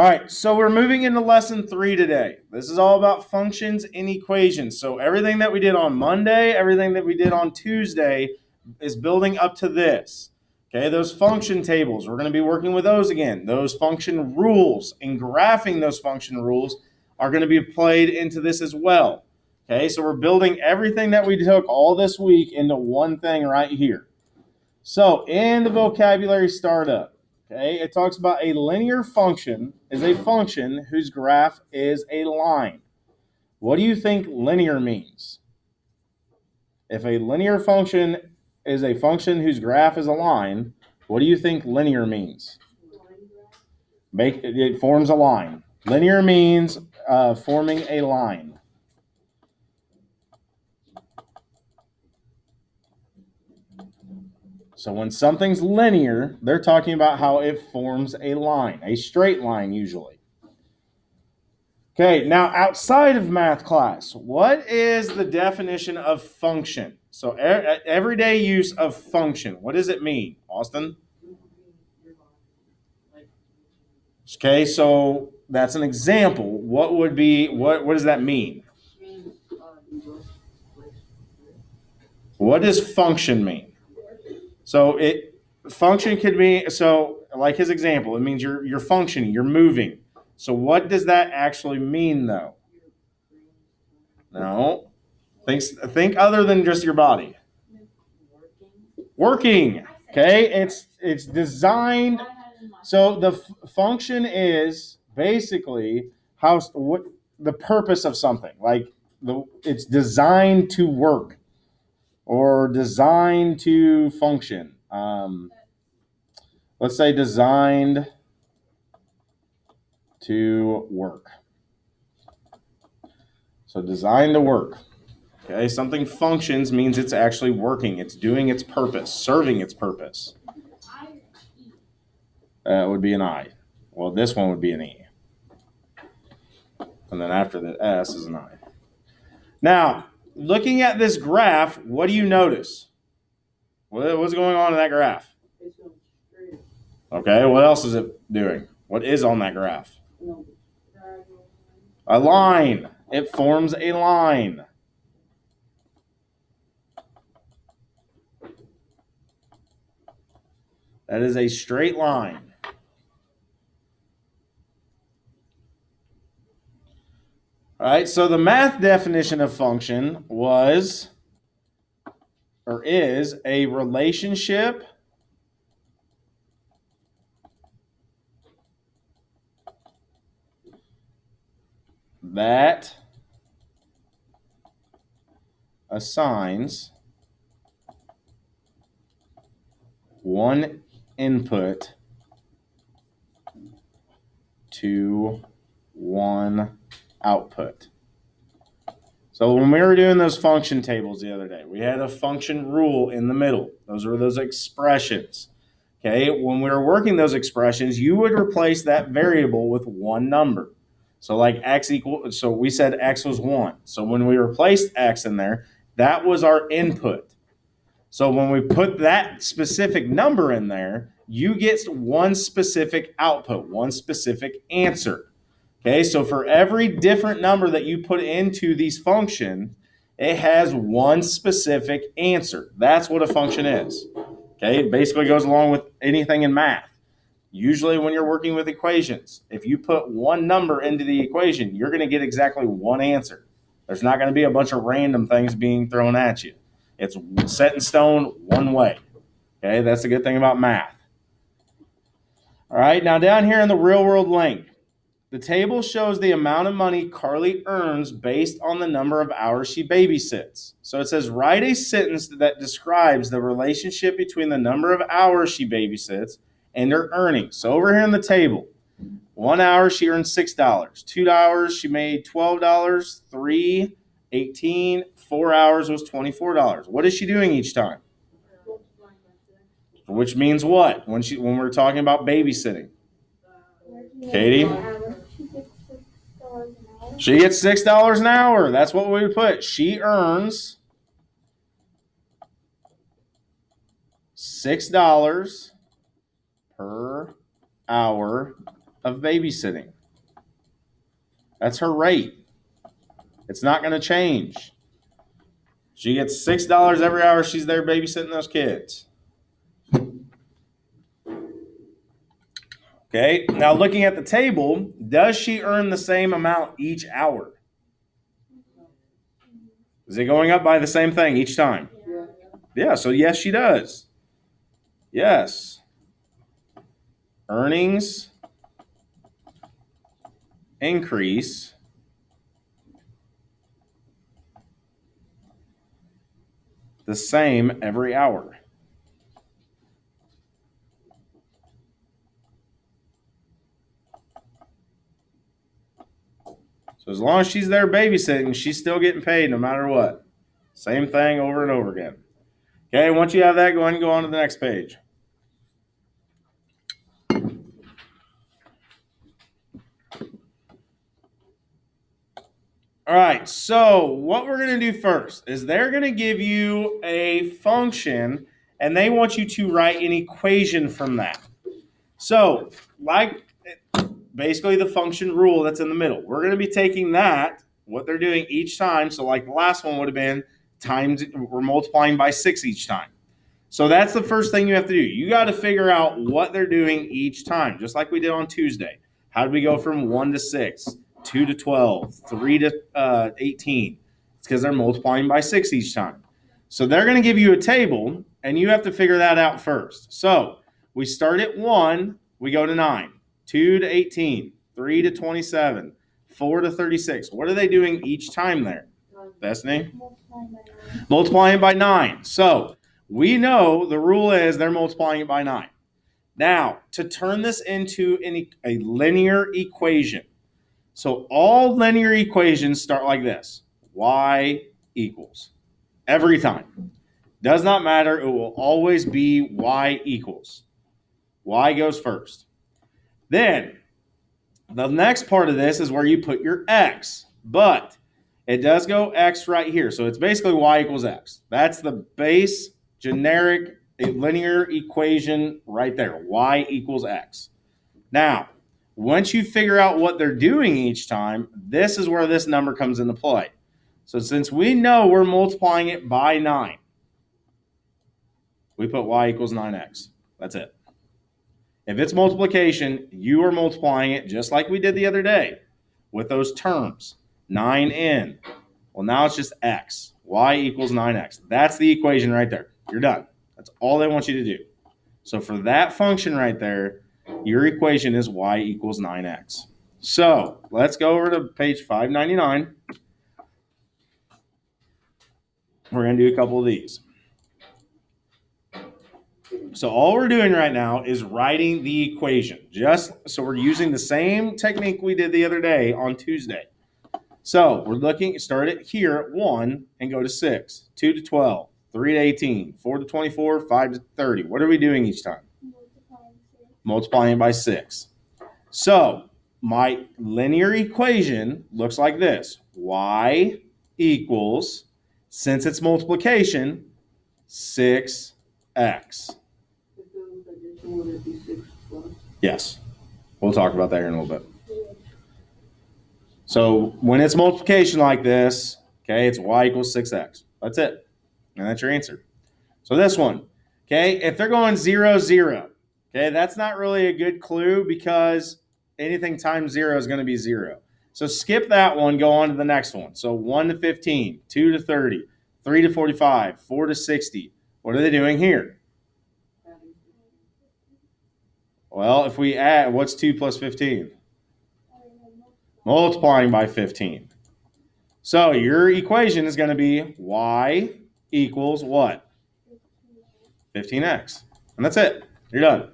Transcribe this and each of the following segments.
All right, so we're moving into lesson 3 today. This is all about functions and equations. So everything that we did on Monday, everything that we did on Tuesday is building up to this. Okay, those function tables, we're going to be working with those again. Those function rules and graphing those function rules are going to be played into this as well. Okay, so we're building everything that we took all this week into one thing right here. So in the vocabulary startup, okay, it talks about a linear function is a function whose graph is a line. What do you think linear means? If a linear function is a function whose graph is a line, what do you think linear means? It forms a line. Linear means forming a line. So when something's linear, they're talking about how it forms a line, a straight line usually. Okay, now outside of math class, what is the definition of function? So everyday use of function, what does it mean, Austin? Okay, so that's an example. What does that mean? What does function mean? So function could mean, so like his example, it means you're functioning, you're moving. So what does that actually mean though? No. Think other than just your body. Working. Okay, it's designed. So the function is basically what the purpose of something. Like it's designed to work or designed to function. Let's say designed to work. So designed to work. Okay, something functions means it's actually working. It's doing its purpose, serving its purpose. That would be an I. Well, this one would be an E. And then after the S is an I. Now, looking at this graph, what do you notice? What's going on in that graph? Okay, what else is it doing? What is on that graph? A line. It forms a line. That is a straight line. All right, so the math definition of function is a relationship that assigns one input to one output. So when we were doing those function tables the other day, we had a function rule in the middle. Those were those expressions. Okay, when we were working those expressions, you would replace that variable with one number. So like so we said x was 1. So when we replaced x in there, that was our input. So when we put that specific number in there, you get one specific output, one specific answer. Okay, so for every different number that you put into these functions, it has one specific answer. That's what a function is. Okay, it basically goes along with anything in math. Usually when you're working with equations, if you put one number into the equation, you're going to get exactly one answer. There's not going to be a bunch of random things being thrown at you. It's set in stone one way. Okay, that's the good thing about math. All right, now down here in the real world link, the table shows the amount of money Carly earns based on the number of hours she babysits. So it says, write a sentence that describes the relationship between the number of hours she babysits and her earnings. So over here in the table, 1 hour she earned $6. 2 hours she made $12. 3, 18. 4 hours was $24. What is she doing each time? Which means what when we're talking about babysitting? Katie? She gets $6 an hour. That's what we would put. She earns $6 per hour of babysitting. That's her rate. It's not going to change. She gets $6 every hour she's there babysitting those kids. Okay, now looking at the table, does she earn the same amount each hour? Is it going up by the same thing each time? Yeah, so yes, she does. Yes. Earnings increase the same every hour. So as long as she's there babysitting, she's still getting paid no matter what. Same thing over and over again. Okay, once you have that, go ahead and go on to the next page. All right, so what we're going to do first is they're going to give you a function, and they want you to write an equation from that. So, like basically the function rule that's in the middle, we're going to be taking that, what they're doing each time. So like the last one would have been times, we're multiplying by 6 each time. So that's the first thing you have to do. You got to figure out what they're doing each time, just like we did on Tuesday. How did we go from 1 to 6, 2 to 12, 3 to 18? It's because they're multiplying by 6 each time. So they're going to give you a table, and you have to figure that out first. So we start at 1, we go to 9, 2 to 18, 3 to 27, 4 to 36. What are they doing each time there? Destiny? Multiplying by 9. So we know the rule is they're multiplying it by 9. Now, to turn this into a linear equation. So all linear equations start like this. Y equals. Every time. Does not matter. It will always be y equals. Y goes first. Then, the next part of this is where you put your x. But it does go x right here. So it's basically y equals x. That's the base generic linear equation right there. Y equals x. Now, once you figure out what they're doing each time, this is where this number comes into play. So since we know we're multiplying it by 9, we put y equals 9x. That's it. If it's multiplication, you are multiplying it just like we did the other day with those terms. 9n. Well, now it's just x. Y equals 9x. That's the equation right there. You're done. That's all they want you to do. So for that function right there, your equation is y equals 9x. So let's go over to page 599. We're going to do a couple of these. So all we're doing right now is writing the equation. So we're using the same technique we did the other day on Tuesday. So we're start it here at 1 and go to 6, 2 to 12, 3 to 18, 4 to 24, 5 to 30. What are we doing each time? Multiplying by 6. So my linear equation looks like this. Y equals, since it's multiplication, 6x. Yes. We'll talk about that here in a little bit. So when it's multiplication like this, okay, it's y equals 6x. That's it. And that's your answer. So this one, okay, if they're going 0, 0, okay, that's not really a good clue because anything times 0 is going to be 0. So skip that one, go on to the next one. So 1 to 15, 2 to 30, 3 to 45, 4 to 60. What are they doing here? Well, if we add, what's 2 plus 15? Multiplying by 15. So your equation is going to be y equals what? 15x. And that's it. You're done.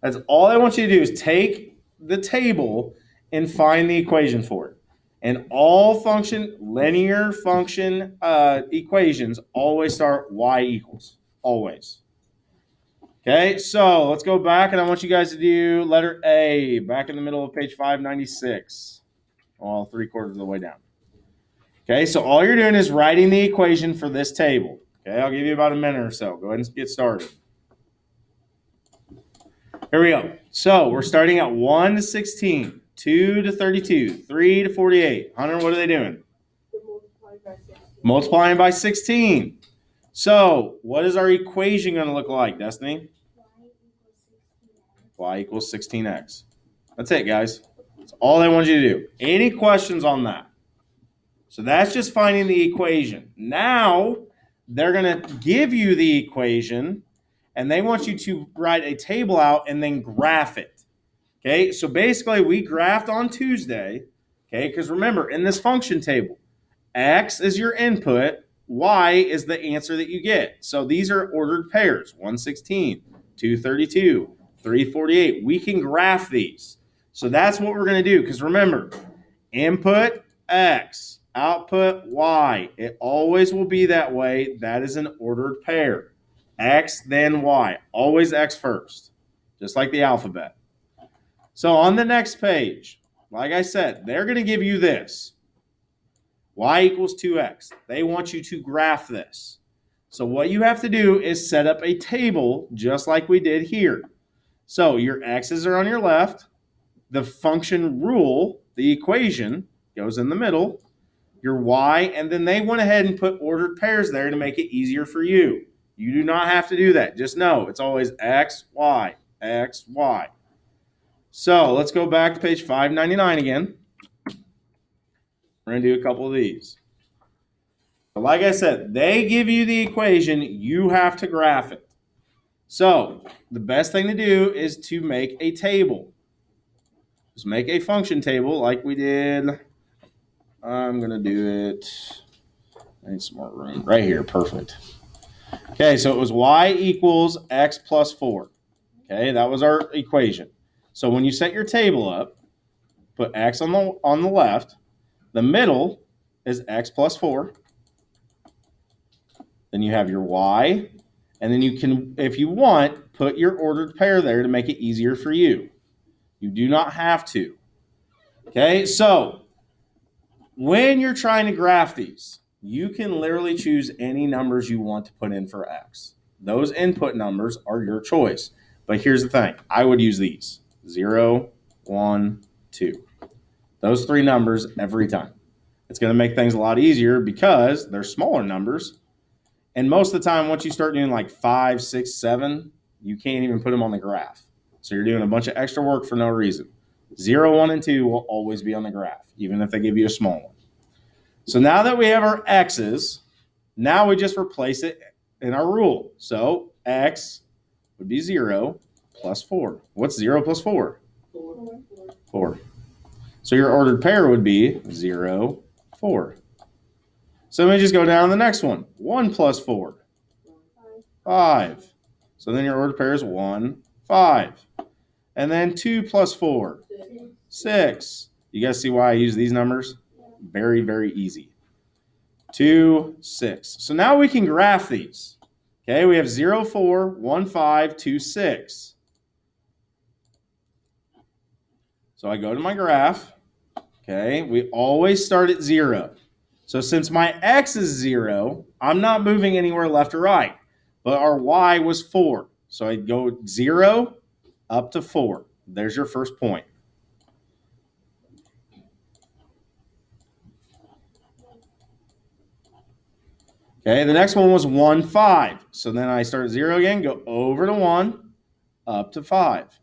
That's all I want you to do is take the table and find the equation for it. And all linear function equations always start y equals. Always. Okay, so let's go back, and I want you guys to do letter A, back in the middle of page 596, all 3/4 of the way down. Okay, so all you're doing is writing the equation for this table. Okay, I'll give you about a minute or so. Go ahead and get started. Here we go. So we're starting at 1 to 16, 2 to 32, 3 to 48. Hunter, what are they doing? Multiplying by 16. So what is our equation going to look like, Destiny? Y equals 16x. That's it, guys. That's all I want you to do. Any questions on that? So that's just finding the equation. Now they're going to give you the equation, and they want you to write a table out and then graph it. Okay, so basically we graphed on Tuesday, okay, because remember, in this function table, x is your input, y is the answer that you get. So these are ordered pairs, 116, 232, 348. We can graph these. So that's what we're going to do, because remember, input x, output y. It always will be that way. That is an ordered pair. X, then y. Always x first, just like the alphabet. So on the next page, like I said, they're going to give you this. Y equals 2x. They want you to graph this. So what you have to do is set up a table just like we did here. So your x's are on your left. The function rule, the equation, goes in the middle. Your y, and then they went ahead and put ordered pairs there to make it easier for you. You do not have to do that. Just know it's always x, y, x, y. So let's go back to page 599 again. We're going to do a couple of these. But like I said, they give you the equation. You have to graph it. So the best thing to do is to make a table. Just make a function table like we did. I'm going to do it. I need some more room. Right here. Perfect. Okay, so it was y equals x plus 4. Okay, that was our equation. So when you set your table up, put x on the left. The middle is x plus 4. Then you have your y. And then you can, if you want, put your ordered pair there to make it easier for you. You do not have to. Okay, so when you're trying to graph these, you can literally choose any numbers you want to put in for x. Those input numbers are your choice. But here's the thing. I would use these. 0, 1, 2. Those three numbers every time. It's going to make things a lot easier because they're smaller numbers. And most of the time, once you start doing like 5, 6, 7, you can't even put them on the graph. So you're doing a bunch of extra work for no reason. 0, 1, and 2 will always be on the graph, even if they give you a small one. So now that we have our x's, now we just replace it in our rule. So x would be 0 plus 4. What's 0 plus 4? 4. So your ordered pair would be 0, 4. So let me just go down to the next one. 1 plus 4. 5. So then your ordered pair is 1, 5. And then 2 plus 4. 6. You guys see why I use these numbers? Very, very easy. 2, 6. So now we can graph these. Okay, we have 0, 4, 1, 5, 2, 6. So I go to my graph. Okay, we always start at 0. So since my x is 0, I'm not moving anywhere left or right. But our y was 4. So I go 0 up to 4. There's your first point. Okay, the next one was 1, 5. So then I start at 0 again, go over to 1, up to 5.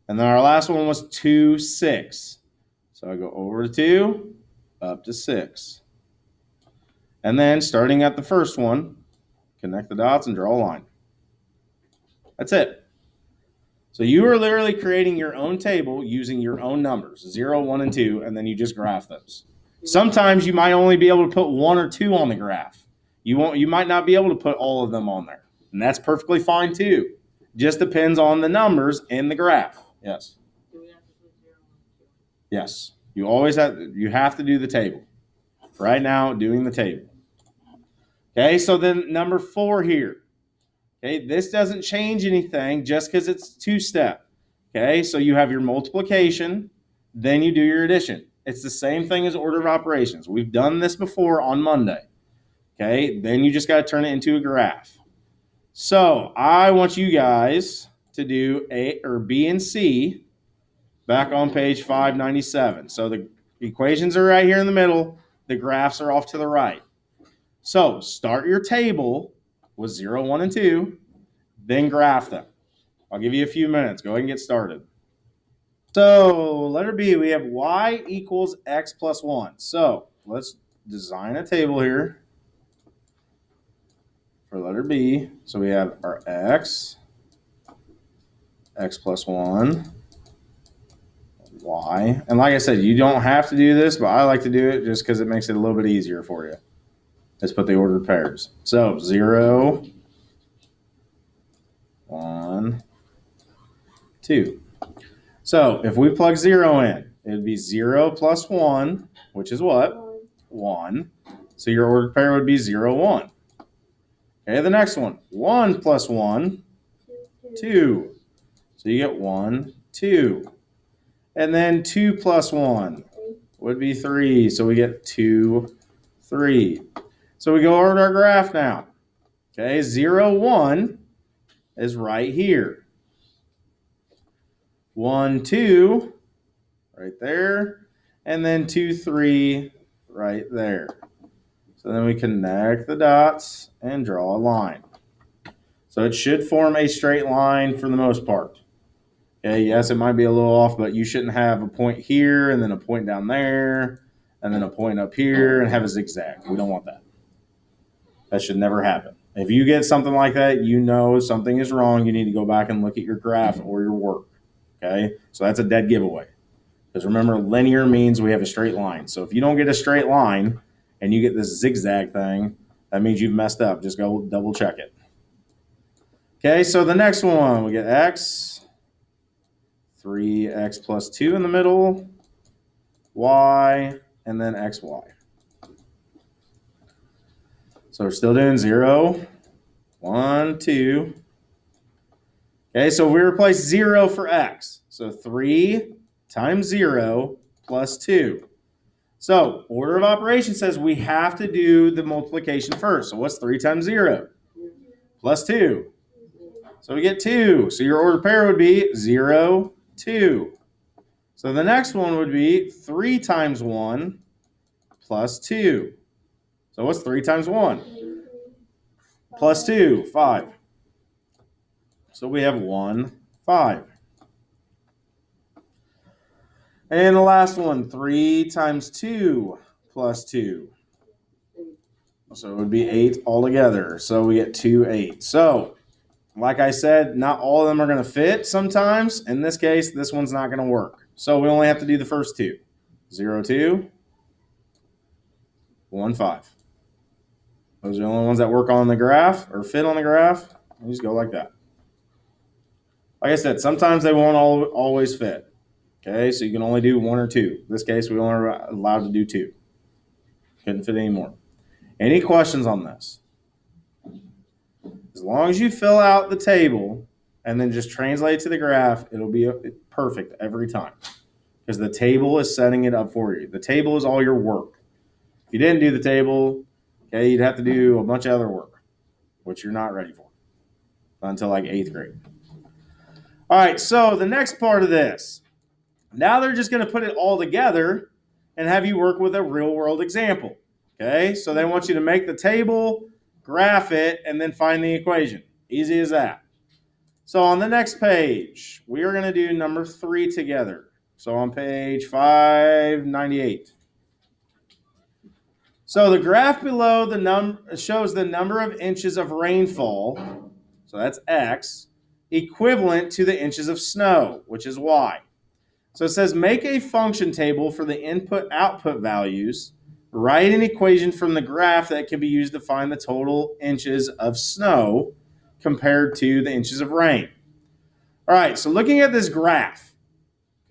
And then our last one was 2, 6. So I go over to 2, up to 6. And then starting at the first one, connect the dots and draw a line. That's it. So you are literally creating your own table using your own numbers, 0, 1, and 2, and then you just graph those. Sometimes you might only be able to put 1 or 2 on the graph. You might not be able to put all of them on there. And that's perfectly fine too. Just depends on the numbers in the graph. Yes. Yes. You have to do the table. Right now, doing the table. Okay, so then number 4 here. Okay, this doesn't change anything just because it's 2-step. Okay, so you have your multiplication, then you do your addition. It's the same thing as order of operations. We've done this before on Monday. Okay, then you just got to turn it into a graph. So I want you guys to do A or B and C back on page 597. So the equations are right here in the middle. The graphs are off to the right. So start your table with 0, 1, and 2, then graph them. I'll give you a few minutes. Go ahead and get started. So letter B, we have y equals x plus 1. So let's design a table here for letter B. So we have our x plus 1, y. And like I said, you don't have to do this, but I like to do it just because it makes it a little bit easier for you. Let's put the ordered pairs. So 0, 1, 2. So if we plug 0 in, it would be 0 plus 1, which is what? 1. So your ordered pair would be 0, 1. Okay, the next one. 1 plus 1, 2. So you get 1, 2. And then 2 plus 1 would be 3. So we get 2, 3. So we go over to our graph now. Okay, 0, 1 is right here. 1, 2, right there. And then 2, 3, right there. So then we connect the dots and draw a line. So it should form a straight line for the most part. Okay, yes, it might be a little off, but you shouldn't have a point here and then a point down there and then a point up here and have a zigzag. We don't want that. That should never happen. If you get something like that, you know something is wrong. You need to go back and look at your graph or your work. Okay, so that's a dead giveaway. Because remember, linear means we have a straight line. So if you don't get a straight line and you get this zigzag thing, that means you've messed up. Just go double check it. Okay, so the next one, we get x, 3x plus 2 in the middle, y, and then xy. So we're still doing 0, 1, 2. Okay, so we replace 0 for x. So 3 times 0 plus 2. So order of operation says we have to do the multiplication first. So what's 3 times 0? Plus 2. So we get 2. So your ordered pair would be 0, 2. So the next one would be 3 times 1 plus 2. So what's 3 times 1? Plus 2, 5. So we have 1, 5. And the last one, 3 times 2 plus 2. So it would be 8 altogether. So we get 2, 8. So, like I said, not all of them are going to fit sometimes. In this case, this one's not going to work. So we only have to do the first two. 0, 2, 1, 5. Those are the only ones that work on the graph or fit on the graph. You just go like that. Like I said, sometimes they won't always fit. Okay, so you can only do 1 or 2. In this case, we only are allowed to do 2. Couldn't fit any more. Any questions on this? As long as you fill out the table and then just translate it to the graph, it'll be perfect every time. Because the table is setting it up for you. The table is all your work. If you didn't do the table, okay, you'd have to do a bunch of other work, which you're not ready for until like 8th grade. All right, so the next part of this. Now they're just going to put it all together and have you work with a real-world example. Okay, so they want you to make the table, graph it, and then find the equation. Easy as that. So on the next page, we are going to do number 3 together. So on page 598. So the graph below shows the number of inches of rainfall, so that's x, equivalent to the inches of snow, which is y. So it says make a function table for the input-output values. Write an equation from the graph that can be used to find the total inches of snow compared to the inches of rain. All right, so looking at this graph,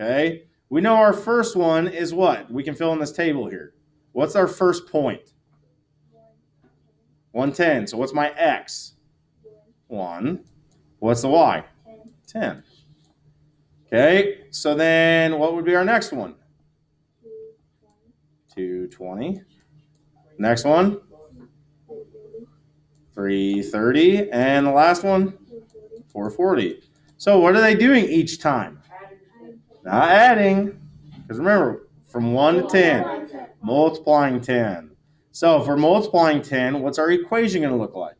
okay, we know our first one is what? We can fill in this table here. What's our first point? 110. So what's my x? 1. What's the y? 10. Okay, so then what would be our next one? 220. Next one? 330. And the last one? 440. So what are they doing each time? Not adding. Because remember, from 1 to 10, multiplying 10. So if we're multiplying 10, what's our equation going to look like?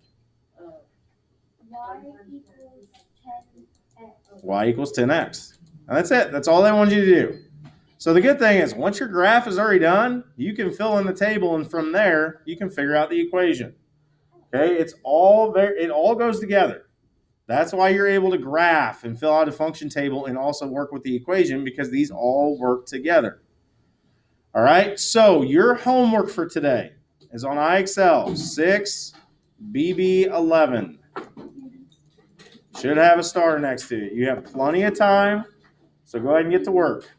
Y equals 10x. And that's it. That's all they want you to do. So the good thing is, once your graph is already done, you can fill in the table, and from there, you can figure out the equation. Okay, it all goes together. That's why you're able to graph and fill out a function table and also work with the equation, because these all work together. All right, so your homework for today is on IXL 6 BB11. Should have a star next to it. You have plenty of time, so go ahead and get to work.